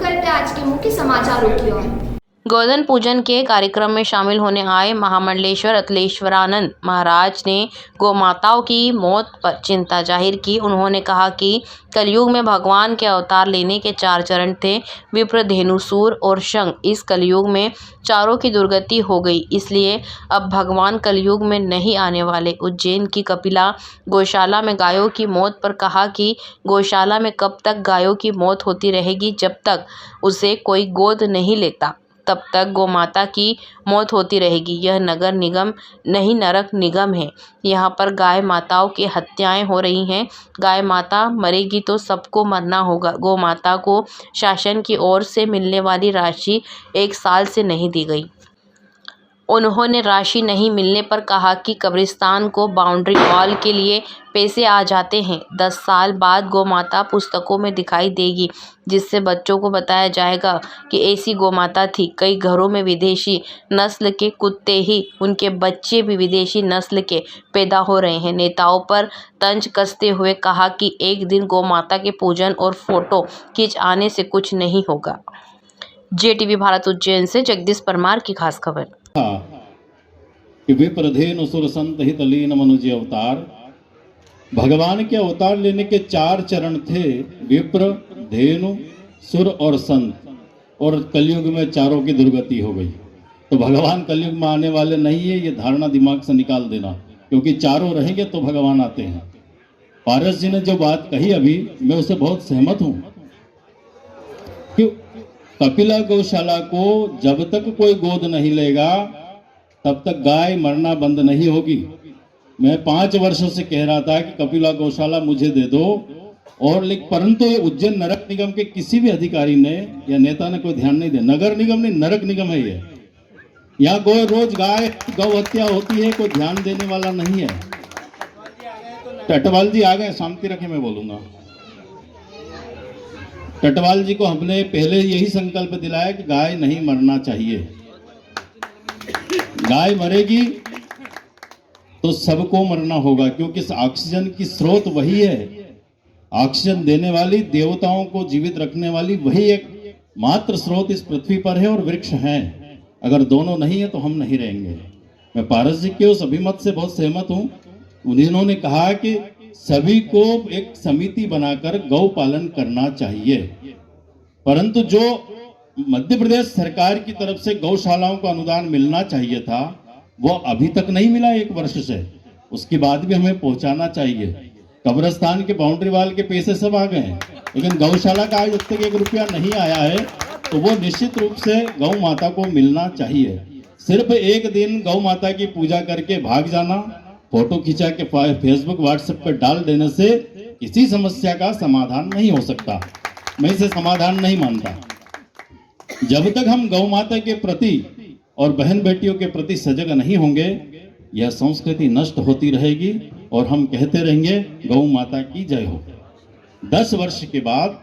करते आज के मुख्य समाचारों की ओर। गोधन पूजन के कार्यक्रम में शामिल होने आए महामंडलेश्वर अतलेश्वरानंद महाराज ने गौमाताओं की मौत पर चिंता जाहिर की। उन्होंने कहा कि कलयुग में भगवान के अवतार लेने के 4 चरण थे, विप्र, धेनुसूर और शंख। इस कलयुग में चारों की दुर्गति हो गई, इसलिए अब भगवान कलयुग में नहीं आने वाले। उज्जैन की कपिला गौशाला में गायों की मौत पर कहा कि गौशाला में कब तक गायों की मौत होती रहेगी, जब तक उसे कोई गोद नहीं लेता तब तक गौमाता की मौत होती रहेगी। यह नगर निगम नहीं, नरक निगम है। यहाँ पर गाय माताओं की हत्याएं हो रही हैं। गाय माता मरेगी तो सबको मरना होगा। गौ माता को शासन की ओर से मिलने वाली राशि 1 साल से नहीं दी गई। उन्होंने राशि नहीं मिलने पर कहा कि कब्रिस्तान को बाउंड्री वॉल के लिए पैसे आ जाते हैं। 10 साल बाद गौमाता पुस्तकों में दिखाई देगी, जिससे बच्चों को बताया जाएगा कि ऐसी गौमाता थी। कई घरों में विदेशी नस्ल के कुत्ते ही उनके बच्चे भी विदेशी नस्ल के पैदा हो रहे हैं। नेताओं पर तंज कसते हुए कहा कि एक दिन गौमाता के पूजन और फोटो खींच आने से कुछ नहीं होगा। JTV भारत उज्जैन से जगदीश परमार की खास खबर। कि विप्रधेनु सुर संत हित लीन मनुज अवतार। भगवान के अवतार लेने के 4 चरण थे, विप्र, धेनु, सुर और संत। और कलयुग में चारों की दुर्गति हो गई। तो भगवान कलयुग में आने वाले नहीं है, ये धारणा दिमाग से निकाल देना, क्योंकि चारों रहेंगे तो भगवान आते हैं। पारस जी ने जो बात कही अभी, मैं उससे बहुत सहमत हूं। क्यों? कपिला गौशाला को जब तक कोई गोद नहीं लेगा तब तक गाय मरना बंद नहीं होगी। मैं 5 वर्षों से कह रहा था कि कपिला गौशाला मुझे दे दो, और परंतु उज्जैन नरक निगम के किसी भी अधिकारी ने या नेता ने कोई ध्यान नहीं दिया। नगर निगम नहीं, नरक निगम है ये। यहाँ रोज गाय गौ हत्या होती है, कोई ध्यान देने वाला नहीं है। टटवाल जी आ गए, शांति रखे, मैं बोलूंगा। टटवाल जी को हमने पहले यही संकल्प दिलाया कि गाय नहीं मरना चाहिए। गाय मरेगी तो सबको मरना होगा, क्योंकि ऑक्सीजन की स्रोत वही है। ऑक्सीजन देने वाली, देवताओं को जीवित रखने वाली वही एक मात्र स्रोत इस पृथ्वी पर है, और वृक्ष हैं। अगर दोनों नहीं है तो हम नहीं रहेंगे। मैं पारस जी के उस अभिमत से बहुत सहमत हूं। उन्होंने कहा कि सभी को एक समिति बनाकर गौ पालन करना चाहिए, परंतु जो मध्य प्रदेश सरकार की तरफ से गौशालाओं को अनुदान मिलना चाहिए था, वो अभी तक नहीं मिला 1 वर्ष से। उसके बाद भी हमें पहुंचाना चाहिए। कब्रिस्तान के बाउंड्री वाल के पैसे सब आ गए हैं, लेकिन गौशाला का आज तक 1 रुपया नहीं आया है, तो वो निश्चित रूप से गौ माता को मिलना चाहिए। सिर्फ एक दिन गौ माता की पूजा करके भाग जाना, फोटो खिंचा के फेसबुक व्हाट्सएप पर डाल देने से किसी समस्या का समाधान नहीं हो सकता। मैं इसे समाधान नहीं मानता। जब तक हम गौ माता के प्रति और बहन बेटियों के प्रति सजग नहीं होंगे, यह संस्कृति नष्ट होती रहेगी और हम कहते रहेंगे गौ माता की जय हो। 10 वर्ष के बाद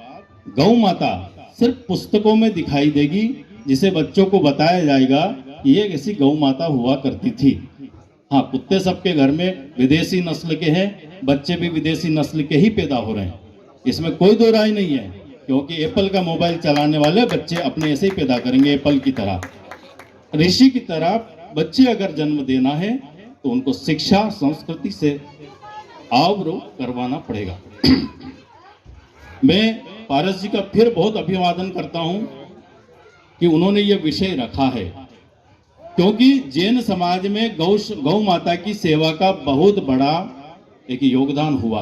गौ माता सिर्फ पुस्तकों में दिखाई देगी, जिसे बच्चों को बताया जाएगा कि ये ऐसी गौ माता हुआ करती थी। हाँ, कुत्ते सबके घर में विदेशी नस्ल के हैं, बच्चे भी विदेशी नस्ल के ही पैदा हो रहे हैं, इसमें कोई दो राय नहीं है। क्योंकि एप्पल का मोबाइल चलाने वाले बच्चे अपने ऐसे ही पैदा करेंगे, एप्पल की तरह। ऋषि की तरह बच्चे अगर जन्म देना है तो उनको शिक्षा संस्कृति से आवरो करवाना पड़ेगा। मैं पारस जी का फिर बहुत अभिवादन करता हूं कि उन्होंने ये विषय रखा है, क्योंकि जैन समाज में गौ माता की सेवा का बहुत बड़ा एक योगदान हुआ।